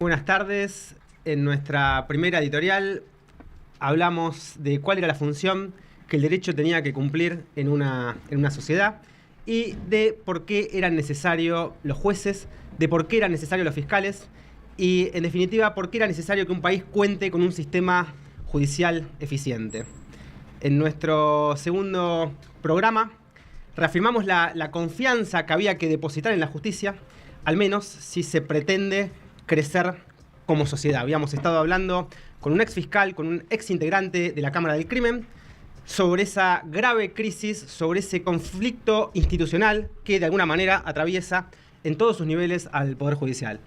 Buenas tardes. En nuestra primera editorial hablamos de cuál era la función que el derecho tenía que cumplir en una sociedad y de por qué eran necesarios los jueces, de por qué eran necesarios los fiscales y, en definitiva, por qué era necesario que un país cuente con un sistema judicial eficiente. En nuestro segundo programa reafirmamos la confianza que había que depositar en la justicia, al menos si se pretende crecer como sociedad. Habíamos estado hablando con un ex fiscal, con un ex integrante de la Cámara del Crimen, sobre esa grave crisis, sobre ese conflicto institucional que de alguna manera atraviesa en todos sus niveles al Poder Judicial.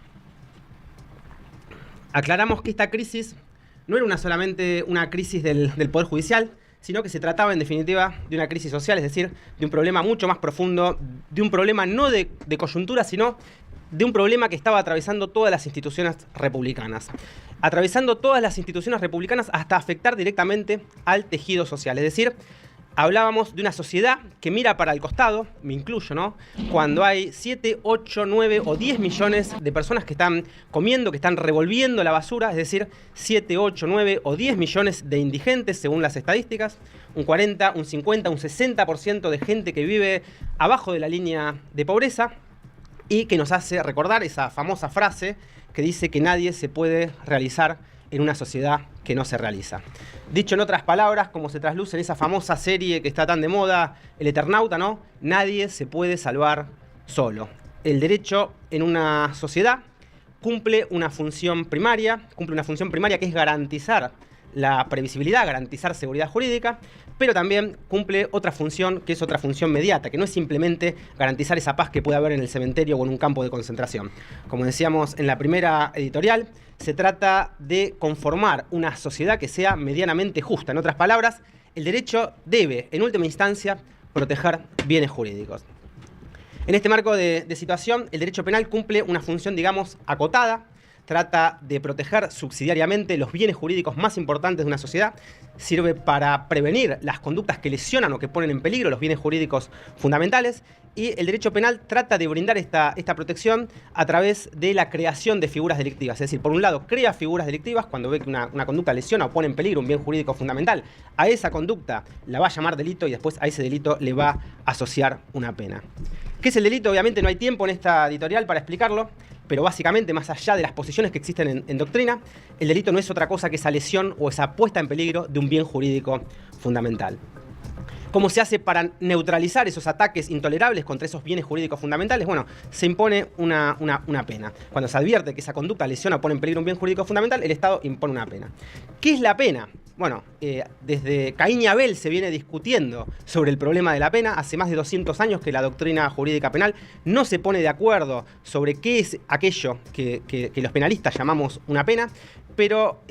Aclaramos que esta crisis no era solamente una crisis del Poder Judicial, sino que se trataba en definitiva de una crisis social, es decir, de un problema mucho más profundo, de un problema no de coyuntura, sino de un problema que estaba atravesando todas las instituciones republicanas. Atravesando todas las instituciones republicanas hasta afectar directamente al tejido social. Es decir, hablábamos de una sociedad que mira para el costado, me incluyo, ¿no? Cuando hay 7, 8, 9 o 10 millones de personas que están comiendo, que están revolviendo la basura, es decir, 7, 8, 9 o 10 millones de indigentes según las estadísticas, un 40, un 50, un 60% de gente que vive abajo de la línea de pobreza, y que nos hace recordar esa famosa frase que dice que nadie se puede realizar en una sociedad que no se realiza. Dicho en otras palabras, como se trasluce en esa famosa serie que está tan de moda, El Eternauta, ¿no? Nadie se puede salvar solo. El derecho en una sociedad cumple una función primaria que es garantizar la previsibilidad, garantizar seguridad jurídica, pero también cumple otra función que es otra función mediata, que no es simplemente garantizar esa paz que puede haber en el cementerio o en un campo de concentración. Como decíamos en la primera editorial, se trata de conformar una sociedad que sea medianamente justa. En otras palabras, el derecho debe, en última instancia, proteger bienes jurídicos. En este marco de situación, el derecho penal cumple una función, digamos, acotada. Trata de proteger subsidiariamente los bienes jurídicos más importantes de una sociedad, sirve para prevenir las conductas que lesionan o que ponen en peligro los bienes jurídicos fundamentales, y el derecho penal trata de brindar esta protección a través de la creación de figuras delictivas. Es decir, por un lado, crea figuras delictivas cuando ve que una conducta lesiona o pone en peligro un bien jurídico fundamental. A esa conducta la va a llamar delito y después a ese delito le va a asociar una pena. ¿Qué es el delito? Obviamente no hay tiempo en esta editorial para explicarlo, pero básicamente, más allá de las posiciones que existen en doctrina, el delito no es otra cosa que esa lesión o esa puesta en peligro de un bien jurídico fundamental. ¿Cómo se hace para neutralizar esos ataques intolerables contra esos bienes jurídicos fundamentales? Bueno, se impone una pena. Cuando se advierte que esa conducta lesiona o pone en peligro un bien jurídico fundamental, el Estado impone una pena. ¿Qué es la pena? Bueno, desde Caín y Abel se viene discutiendo sobre el problema de la pena. Hace más de 200 años que la doctrina jurídica penal no se pone de acuerdo sobre qué es aquello que los penalistas llamamos una pena, pero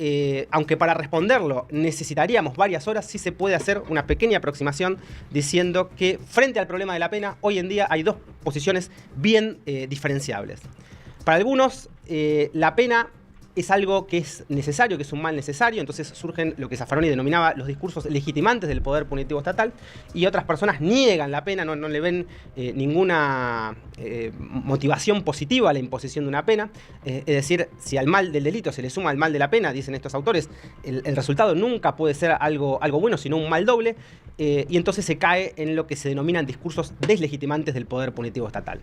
aunque para responderlo necesitaríamos varias horas, sí se puede hacer una pequeña aproximación diciendo que frente al problema de la pena, hoy en día hay dos posiciones bien diferenciables. Para algunos, la pena es algo que es necesario, que es un mal necesario, entonces surgen lo que Zaffaroni denominaba los discursos legitimantes del poder punitivo estatal, y otras personas niegan la pena, no le ven ninguna motivación positiva a la imposición de una pena. Es decir, si al mal del delito se le suma el mal de la pena, dicen estos autores, el resultado nunca puede ser algo bueno, sino un mal doble, y entonces se cae en lo que se denominan discursos deslegitimantes del poder punitivo estatal.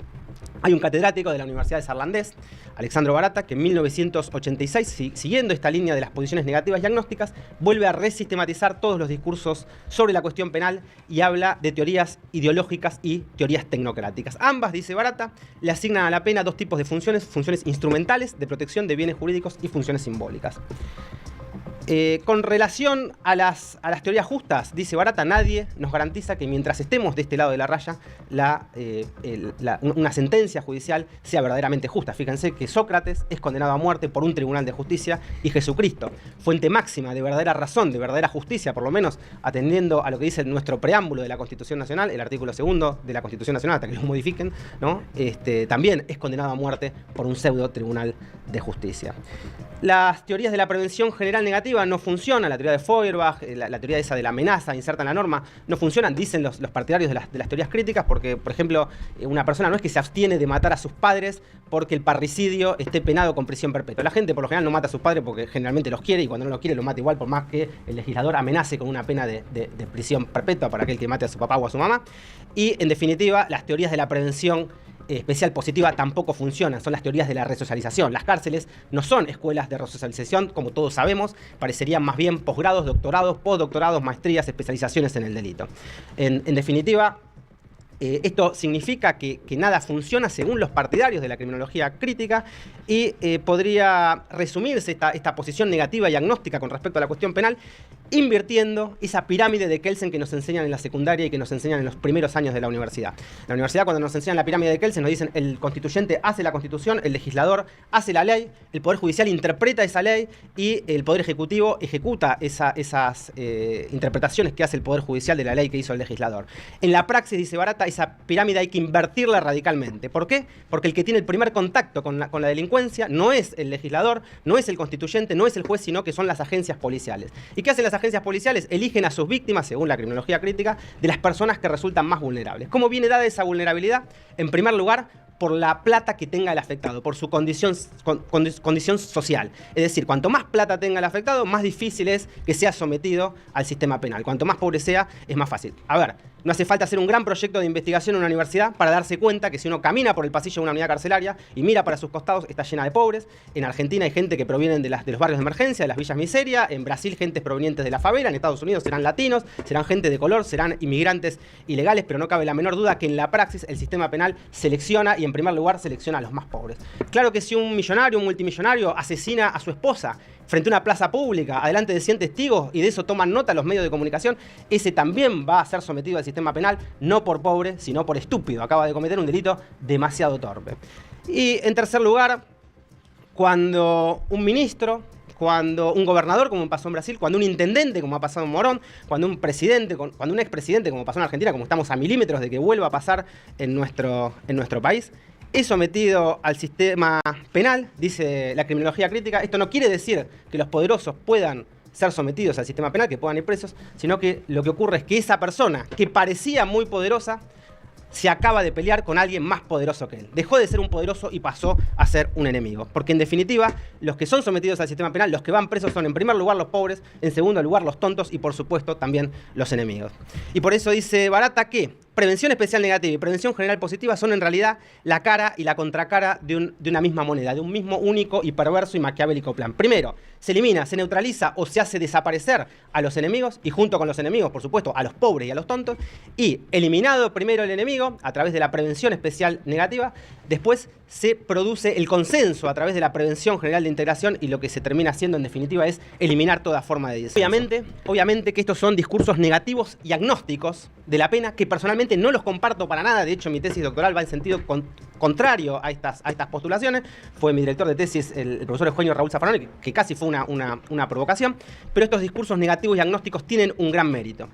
Hay un catedrático de la Universidad de Sarlandés, Alexandro Barata, que en 1986, siguiendo esta línea de las posiciones negativas y agnósticas, vuelve a resistematizar todos los discursos sobre la cuestión penal y habla de teorías ideológicas y teorías tecnocráticas. Ambas, dice Barata, le asignan a la pena dos tipos de funciones instrumentales de protección de bienes jurídicos y funciones simbólicas. Con relación a las teorías justas, dice Barata, nadie nos garantiza que mientras estemos de este lado de la raya, una sentencia judicial sea verdaderamente justa. Fíjense que Sócrates es condenado a muerte por un tribunal de justicia y Jesucristo, fuente máxima de verdadera razón, de verdadera justicia, por lo menos atendiendo a lo que dice nuestro preámbulo de la Constitución Nacional, el artículo 2 de la Constitución Nacional, hasta que lo modifiquen, ¿no? También es condenado a muerte por un pseudo tribunal de justicia. Las teorías de la prevención general negativa negativa no funciona, la teoría de Feuerbach, la teoría esa de la amenaza inserta en la norma, no funcionan, dicen los partidarios de las teorías críticas, porque, por ejemplo, una persona no es que se abstiene de matar a sus padres porque el parricidio esté penado con prisión perpetua. La gente, por lo general, no mata a sus padres porque generalmente los quiere, y cuando no los quiere, los mata igual, por más que el legislador amenace con una pena de prisión perpetua para aquel que mate a su papá o a su mamá. Y, en definitiva, las teorías de la prevención especial positiva tampoco funcionan, son las teorías de la resocialización. Las cárceles no son escuelas de resocialización, como todos sabemos, parecerían más bien posgrados, doctorados, postdoctorados, maestrías, especializaciones en el delito. En definitiva, esto significa que nada funciona según los partidarios de la criminología crítica, y podría resumirse esta posición negativa y agnóstica con respecto a la cuestión penal invirtiendo esa pirámide de Kelsen que nos enseñan en la secundaria y que nos enseñan en los primeros años de la universidad. En la universidad, cuando nos enseñan la pirámide de Kelsen, nos dicen el constituyente hace la constitución, el legislador hace la ley, el poder judicial interpreta esa ley y el poder ejecutivo ejecuta esas interpretaciones que hace el poder judicial de la ley que hizo el legislador. En la praxis, dice Barata, esa pirámide hay que invertirla radicalmente. ¿Por qué? Porque el que tiene el primer contacto con la delincuencia no es el legislador, no es el constituyente, no es el juez, sino que son las agencias policiales. ¿Y qué hacen las agencias policiales? Eligen a sus víctimas, según la criminología crítica, de las personas que resultan más vulnerables. ¿Cómo viene dada esa vulnerabilidad? En primer lugar, por la plata que tenga el afectado, por su condición social. Es decir, cuanto más plata tenga el afectado, más difícil es que sea sometido al sistema penal. Cuanto más pobre sea, es más fácil. A ver, no hace falta hacer un gran proyecto de investigación en una universidad para darse cuenta que si uno camina por el pasillo de una unidad carcelaria y mira para sus costados, está llena de pobres. En Argentina hay gente que proviene de los barrios de emergencia, de las villas miseria. En Brasil, gente provenientes de la favela. En Estados Unidos serán latinos, serán gente de color, serán inmigrantes ilegales, pero no cabe la menor duda que en la praxis el sistema penal selecciona, y en primer lugar selecciona a los más pobres. Claro que si un millonario, un multimillonario asesina a su esposa frente a una plaza pública, adelante de 100 testigos, y de eso toman nota los medios de comunicación, ese también va a ser sometido al sistema penal, no por pobre, sino por estúpido. Acaba de cometer un delito demasiado torpe. Y en tercer lugar, cuando un ministro, cuando un gobernador, como pasó en Brasil, cuando un intendente, como ha pasado en Morón, cuando un presidente, cuando un expresidente, como pasó en Argentina, como estamos a milímetros de que vuelva a pasar en nuestro país, es sometido al sistema penal, dice la criminología crítica. Esto no quiere decir que los poderosos puedan ser sometidos al sistema penal, que puedan ir presos, sino que lo que ocurre es que esa persona que parecía muy poderosa se acaba de pelear con alguien más poderoso que él. Dejó de ser un poderoso y pasó a ser un enemigo. Porque en definitiva, los que son sometidos al sistema penal, los que van presos son en primer lugar los pobres, en segundo lugar los tontos y por supuesto también los enemigos. Y por eso dice Barata que prevención especial negativa y prevención general positiva son en realidad la cara y la contracara de una misma moneda, de un mismo único y perverso y maquiavélico plan. Primero, se elimina, se neutraliza o se hace desaparecer a los enemigos, y junto con los enemigos, por supuesto, a los pobres y a los tontos. Y eliminado primero el enemigo a través de la prevención especial negativa, después se produce el consenso a través de la prevención general de integración, y lo que se termina haciendo en definitiva es eliminar toda forma de disenso. Obviamente que estos son discursos negativos y agnósticos de la pena, que personalmente no los comparto para nada. De hecho, mi tesis doctoral va en sentido contrario a estas postulaciones. Fue mi director de tesis, el profesor Eugenio Raúl Zaffaroni, que casi fue una provocación. Pero estos discursos negativos y agnósticos tienen un gran mérito.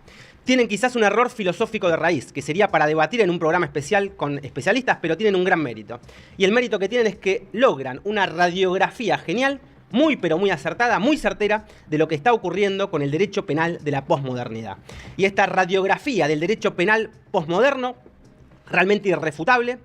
Tienen quizás un error filosófico de raíz, que sería para debatir en un programa especial con especialistas, pero tienen un gran mérito. Y el mérito que tienen es que logran una radiografía genial, muy pero muy acertada, muy certera, de lo que está ocurriendo con el derecho penal de la posmodernidad. Y esta radiografía del derecho penal posmoderno, realmente irrefutable,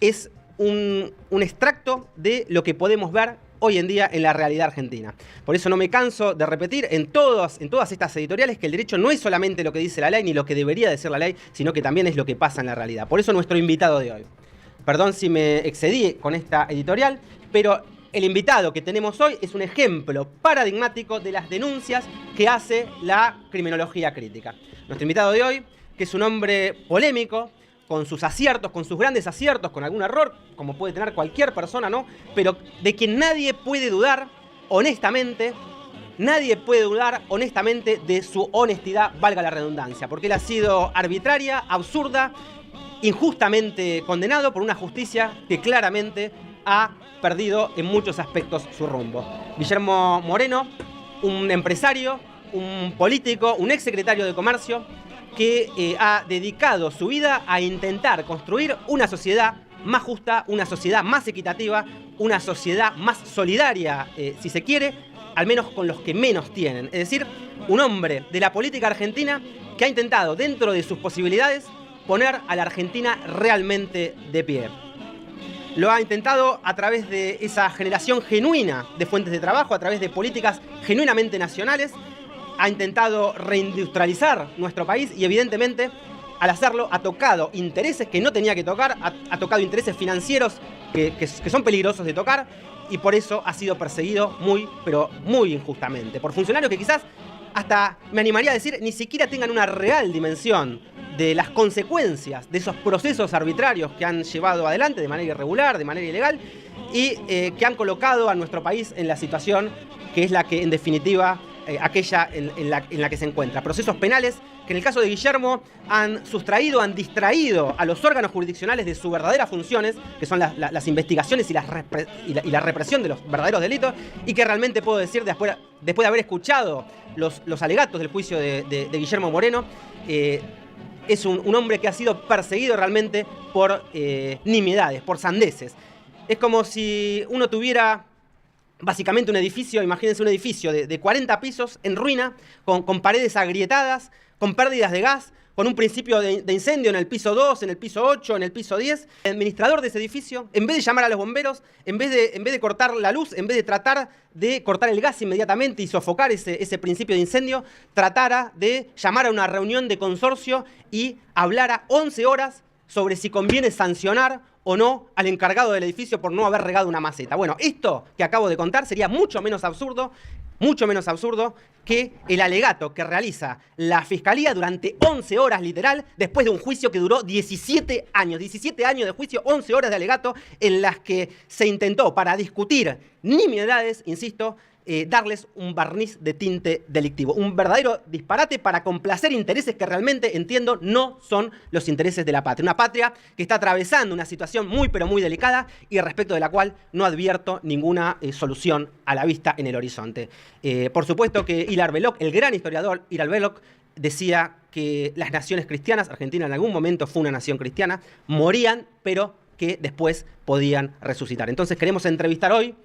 es un extracto de lo que podemos ver hoy en día en la realidad argentina. Por eso no me canso de repetir en todas estas editoriales que el derecho no es solamente lo que dice la ley ni lo que debería decir la ley, sino que también es lo que pasa en la realidad. Por eso nuestro invitado de hoy. Perdón si me excedí con esta editorial, pero el invitado que tenemos hoy es un ejemplo paradigmático de las denuncias que hace la criminología crítica. Nuestro invitado de hoy, que es un hombre polémico, con sus aciertos, con sus grandes aciertos, con algún error, como puede tener cualquier persona, ¿no? Pero de quien nadie puede dudar, honestamente, de su honestidad, valga la redundancia, porque él ha sido arbitraria, absurda, injustamente condenado por una justicia que claramente ha perdido en muchos aspectos su rumbo. Guillermo Moreno, un empresario, un político, un exsecretario de Comercio, que ha dedicado su vida a intentar construir una sociedad más justa, una sociedad más equitativa, una sociedad más solidaria, si se quiere, al menos con los que menos tienen. Es decir, un hombre de la política argentina que ha intentado, dentro de sus posibilidades, poner a la Argentina realmente de pie. Lo ha intentado a través de esa generación genuina de fuentes de trabajo, a través de políticas genuinamente nacionales. Ha intentado reindustrializar nuestro país y, evidentemente, al hacerlo ha tocado intereses que no tenía que tocar, ha tocado intereses financieros que son peligrosos de tocar, y por eso ha sido perseguido muy, pero muy injustamente. Por funcionarios que quizás, hasta me animaría a decir, ni siquiera tengan una real dimensión de las consecuencias de esos procesos arbitrarios que han llevado adelante de manera irregular, de manera ilegal, y que han colocado a nuestro país en la situación que es la que, en definitiva, aquella en la que se encuentra. Procesos penales que en el caso de Guillermo han sustraído, han distraído a los órganos jurisdiccionales de sus verdaderas funciones, que son las investigaciones y la represión de los verdaderos delitos, y que realmente puedo decir, después de haber escuchado los alegatos del juicio de Guillermo Moreno, es un hombre que ha sido perseguido realmente por nimiedades, por sandeces. Es como si uno tuviera básicamente un edificio, imagínense un edificio de 40 pisos en ruina, con paredes agrietadas, con pérdidas de gas, con un principio de incendio en el piso 2, en el piso 8, en el piso 10. El administrador de ese edificio, en vez de llamar a los bomberos, en vez de cortar la luz, en vez de tratar de cortar el gas inmediatamente y sofocar ese principio de incendio, tratara de llamar a una reunión de consorcio y hablara 11 horas sobre si conviene sancionar o no al encargado del edificio por no haber regado una maceta. Bueno, esto que acabo de contar sería mucho menos absurdo que el alegato que realiza la Fiscalía durante 11 horas literal, después de un juicio que duró 17 años. 17 años de juicio, 11 horas de alegato en las que se intentó, para discutir nimiedades, insisto, darles un barniz de tinte delictivo. Un verdadero disparate para complacer intereses que realmente, entiendo, no son los intereses de la patria. Una patria que está atravesando una situación muy, pero muy delicada y respecto de la cual no advierto ninguna solución a la vista en el horizonte. Por supuesto que Hilar Belloc, el gran historiador Hilar Belloc, decía que las naciones cristianas, Argentina en algún momento fue una nación cristiana, morían, pero que después podían resucitar. Entonces queremos entrevistar hoy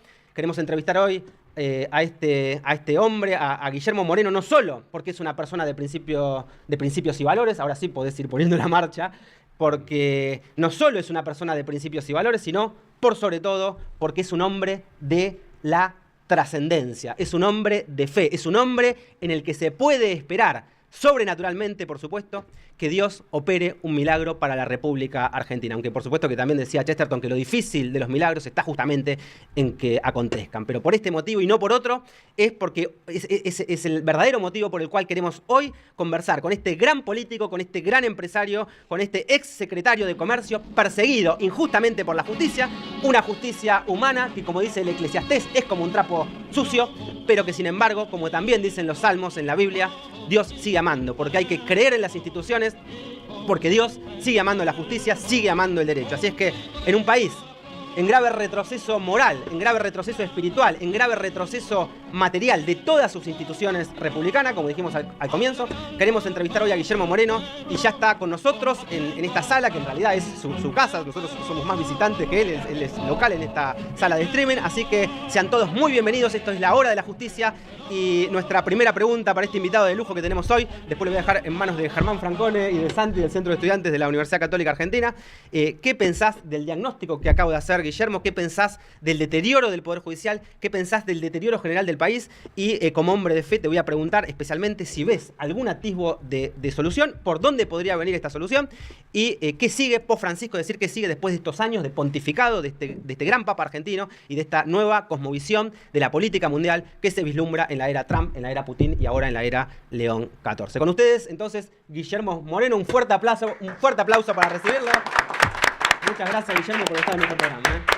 a este hombre, a Guillermo Moreno, no solo porque es una persona de principios y valores, ahora sí podés ir poniendo la marcha, porque no solo es una persona de principios y valores, sino, por sobre todo, porque es un hombre de la trascendencia, es un hombre de fe, es un hombre en el que se puede esperar, sobrenaturalmente, por supuesto, que Dios opere un milagro para la República Argentina. Aunque por supuesto que también decía Chesterton que lo difícil de los milagros está justamente en que acontezcan. Pero por este motivo y no por otro, es porque es el verdadero motivo por el cual queremos hoy conversar con este gran político, con este gran empresario, con este ex secretario de Comercio, perseguido injustamente por la justicia, una justicia humana que, como dice el Eclesiastés, es como un trapo sucio, pero que sin embargo, como también dicen los salmos en la Biblia, Dios sigue amando, porque hay que creer en las instituciones, porque Dios sigue amando la justicia, sigue amando el derecho. Así es que en un país en grave retroceso moral, en grave retroceso espiritual, en grave retroceso material de todas sus instituciones republicanas, como dijimos al comienzo, queremos entrevistar hoy a Guillermo Moreno y ya está con nosotros en esta sala, que en realidad es su casa. Nosotros somos más visitantes que él es local en esta sala de streaming, así que sean todos muy bienvenidos. Esto es La Hora de la Justicia y nuestra primera pregunta para este invitado de lujo que tenemos hoy, después lo voy a dejar en manos de Germán Francone y de Santi del Centro de Estudiantes de la Universidad Católica Argentina. ¿Qué pensás del diagnóstico que acabo de hacer, Guillermo? ¿Qué pensás del deterioro del Poder Judicial? ¿Qué pensás del deterioro general del país? Y como hombre de fe te voy a preguntar especialmente si ves algún atisbo de solución, por dónde podría venir esta solución y qué sigue post Francisco, es decir, qué sigue después de estos años de pontificado de este gran papa argentino y de esta nueva cosmovisión de la política mundial que se vislumbra en la era Trump, en la era Putin y ahora en la era León XIV. Con ustedes, entonces, Guillermo Moreno, un fuerte aplauso para recibirlo. Muchas gracias, Guillermo, por estar en nuestro programa.